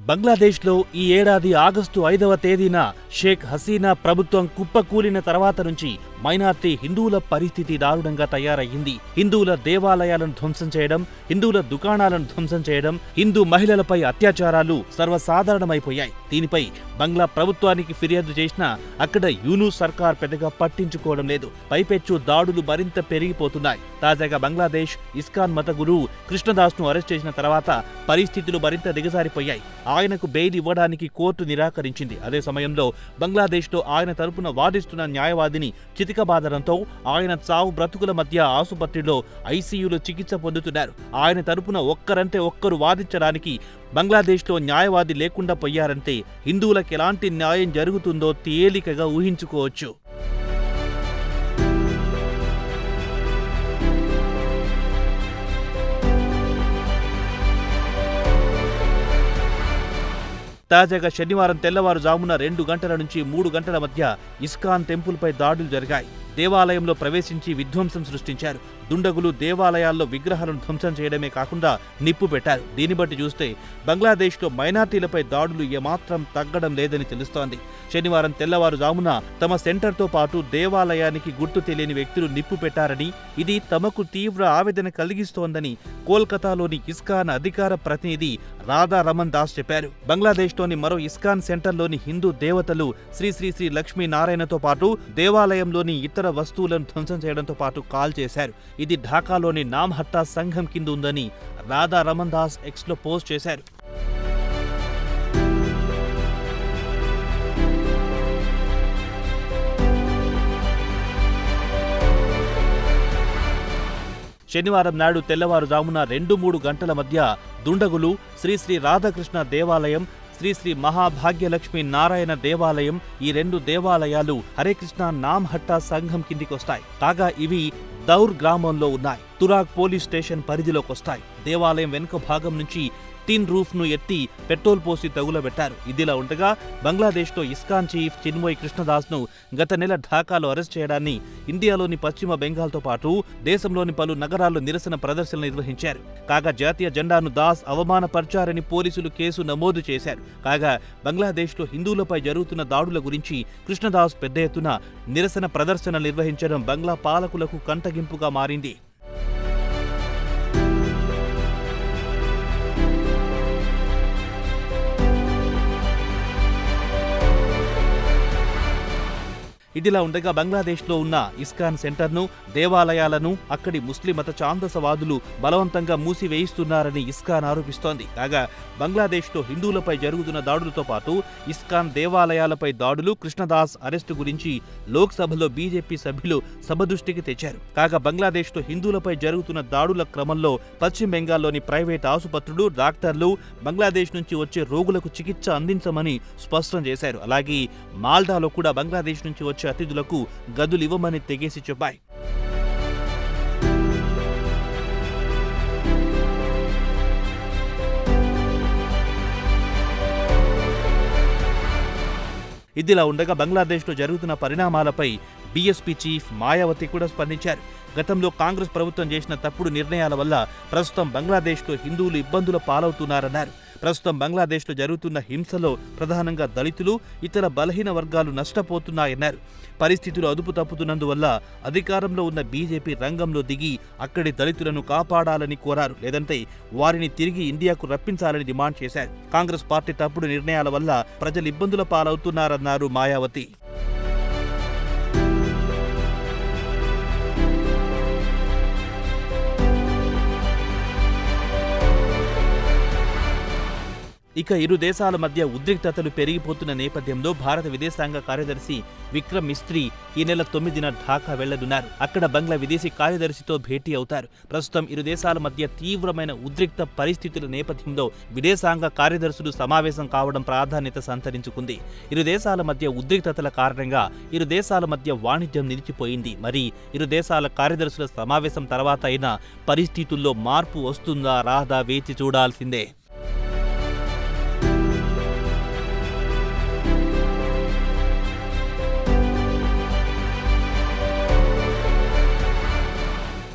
బంగ్లాదేశ్లో ఈ ఏడాది ఆగస్టు 5వ తేదీన షేక్ హసీనా ప్రభుత్వం కుప్పకూలిన తర్వాత నుంచి మైనార్టీ హిందువుల పరిస్థితి దారుణంగా తయారయ్యింది. హిందువుల దేవాలయాలను ధ్వంసం చేయడం, హిందువుల దుకాణాలను ధ్వంసం చేయడం, హిందూ మహిళలపై అత్యాచారాలు సర్వసాధారణమైపోయాయి. దీనిపై బంగ్లా ప్రభుత్వానికి ఫిర్యాదు చేసినా అక్కడ యూనూస్ సర్కార్ పెద్దగా పట్టించుకోవడం లేదు. పైపెచ్చు దాడులు మరింత పెరిగిపోతున్నాయి. తాజాగా బంగ్లాదేశ్ ఇస్కాన్ మత గురువు కృష్ణదాస్ ను అరెస్ట్ చేసిన తర్వాత పరిస్థితులు మరింత దిగజారిపోయాయి. ఆయనకు బెయిల్ ఇవ్వడానికి కోర్టు నిరాకరించింది. అదే సమయంలో బంగ్లాదేశ్లో ఆయన తరపున వాదిస్తున్న న్యాయవాదిని చితికబాదడంతో ఆయన చావు బ్రతుకుల మధ్య ఆసుపత్రిలో ఐసీయూలో చికిత్స పొందుతున్నారు. ఆయన తరపున ఒక్కరంటే ఒక్కరు వాదించడానికి బంగ్లాదేశ్లో న్యాయవాది లేకుండా పోయారంటే హిందువులకు ఎలాంటి న్యాయం జరుగుతుందో తేలికగా ఊహించుకోవచ్చు. తాజాగా శనివారం తెల్లవారుజామున 2 గంటల నుంచి 3 గంటల మధ్య ఇస్కాన్ టెంపుల్పై దాడులు జరిగాయి. దేవాలయంలో ప్రవేశించి విధ్వంసం సృష్టించారు. దుండగులు దేవాలయాల్లో విగ్రహాలను ధ్వంసం చేయడమే కాకుండా నిప్పు పెట్టారు. దీన్ని బట్టి చూస్తే బంగ్లాదేశ్లో మైనార్టీలపై దాడులు ఏమాత్రం తగ్గడం లేదని తెలుస్తోంది. శనివారం తెల్లవారుజామున తమ సెంటర్తో పాటు దేవాలయానికి గుర్తు తెలియని వ్యక్తులు నిప్పు పెట్టారని, ఇది తమకు తీవ్ర ఆవేదన కలిగిస్తోందని కోల్కతాలోని ఇస్కాన్ అధికార ప్రతినిధి రాధా రమన్ దాస్ చెప్పారు. బంగ్లాదేశ్లోని మరో ఇస్కాన్ సెంటర్లోని హిందూ దేవతలు శ్రీ శ్రీ శ్రీ లక్ష్మీనారాయణతో పాటు దేవాలయంలోని ఇతర వస్తువులను ధ్వంసం చేయడంతో పాటు కాల్ చేశారు. ఇది ఢాకాలోని నామ్హట్టా సంఘం కింద ఉందని రాధా రమన్ దాస్ ఎక్స్లో పోస్ట్ చేశారు. శనివారం నాడు తెల్లవారుజామున 2-3 గంటల మధ్య దుండగులు శ్రీ శ్రీ రాధాకృష్ణ దేవాలయం, శ్రీ శ్రీ మహాభాగ్యలక్ష్మి నారాయణ దేవాలయం, ఈ 2 దేవాలయాలు హరే కృష్ణ నామ్హట్టా సంఘం కిందికొస్తాయి. కాగా ఇవి దౌర్ గ్రామంలో ఉన్నాయి. తురాగ్ పోలీస్ స్టేషన్ పరిధిలోకొస్తాయి. దేవాలయం వెనుక భాగం నుంచి టిన్ రూఫ్ ను ఎత్తి పెట్రోల్ పోసి తగులబెట్టారు. ఇదిలా ఉండగా బంగ్లాదేశ్లో ఇస్కాన్ చీఫ్ చిన్మయ్ కృష్ణదాస్ ను గత నెల ఢాకాలో అరెస్ట్ చేయడాన్ని ఇండియాలోని పశ్చిమ బెంగాల్తో పాటు దేశంలోని పలు నగరాల్లో నిరసన ప్రదర్శనలు నిర్వహించారు. కాగా జాతీయ జెండాను దాస్ అవమానపరిచారని పోలీసులు కేసు నమోదు చేశారు. కాగా బంగ్లాదేశ్లో హిందువులపై జరుగుతున్న దాడుల గురించి కృష్ణదాస్ పెద్ద ఎత్తున నిరసన ప్రదర్శనలు నిర్వహించడం బంగ్లా పాలకులకు కంటగింపుగా మారింది. ఇదిలా ఉండగా బంగ్లాదేశ్లో ఉన్న ఇస్కాన్ సెంటర్ను, దేవాలయాలను అక్కడి ముస్లిం మత ఛాందసవాదులు బలవంతంగా మూసివేయిస్తున్నారని ఇస్కాన్ ఆరోపిస్తోంది. కాగా బంగ్లాదేశ్లో హిందువులపై జరుగుతున్న దాడులతో పాటు ఇస్కాన్ దేవాలయాలపై దాడులు, కృష్ణదాస్ అరెస్టు గురించి లోక్సభలో బీజేపీ సభ్యులు సభ దృష్టికి తెచ్చారు. కాగా బంగ్లాదేశ్లో హిందువులపై జరుగుతున్న దాడుల క్రమంలో పశ్చిమ బెంగాల్లోని ప్రైవేట్ ఆసుపత్రులు, డాక్టర్లు బంగ్లాదేశ్ నుంచి వచ్చే రోగులకు చికిత్స అందించమని స్పష్టం చేశారు. అలాగే మాల్డాలో కూడా బంగ్లాదేశ్ నుంచి వచ్చే అతిథులకు గదులివ్వమని తెగేసి చెప్పాయి. ఇదిలా ఉండగా బంగ్లాదేశ్లో జరుగుతున్న పరిణామాలపై బీఎస్పీ చీఫ్ మాయావతి కూడా స్పందించారు. గతంలో కాంగ్రెస్ ప్రభుత్వం చేసిన తప్పుడు నిర్ణయాల వల్ల ప్రస్తుతం బంగ్లాదేశ్లో హిందువులు ఇబ్బందుల పాలవుతున్నారన్నారు. ప్రస్తుతం బంగ్లాదేశ్లో జరుగుతున్న హింసలో ప్రధానంగా దళితులు, ఇతర బలహీన వర్గాలు నష్టపోతున్నాయన్నారు. పరిస్థితులు అదుపు తప్పుతున్నందువల్ల అధికారంలో ఉన్న బీజేపీ రంగంలో దిగి అక్కడి దళితులను కాపాడాలని కోరారు. లేదంటే వారిని తిరిగి ఇండియాకు రప్పించాలని డిమాండ్ చేశారు. కాంగ్రెస్ పార్టీ తప్పుడు నిర్ణయాల వల్ల ప్రజలు ఇబ్బందుల పాలవుతున్నారన్నారు మాయావతి. ఇక ఇరు దేశాల మధ్య ఉద్రిక్తతలు పెరిగిపోతున్న నేపథ్యంలో భారత విదేశాంగ కార్యదర్శి విక్రమ్ మిస్త్రీ ఈ నెల 9న ఢాకా వెళ్లనున్నారు. అక్కడ బంగ్లా విదేశీ కార్యదర్శితో భేటీ అవుతారు. ప్రస్తుతం ఇరు దేశాల మధ్య తీవ్రమైన ఉద్రిక్త పరిస్థితుల నేపథ్యంలో విదేశాంగ కార్యదర్శులు సమావేశం కావడం ప్రాధాన్యత సంతరించుకుంది. ఇరు దేశాల మధ్య ఉద్రిక్తతల కారణంగా ఇరు దేశాల మధ్య వాణిజ్యం నిలిచిపోయింది. మరి ఇరు దేశాల కార్యదర్శుల సమావేశం తర్వాత అయినా పరిస్థితుల్లో మార్పు వస్తుందా రాదా వేచి చూడాల్సిందే.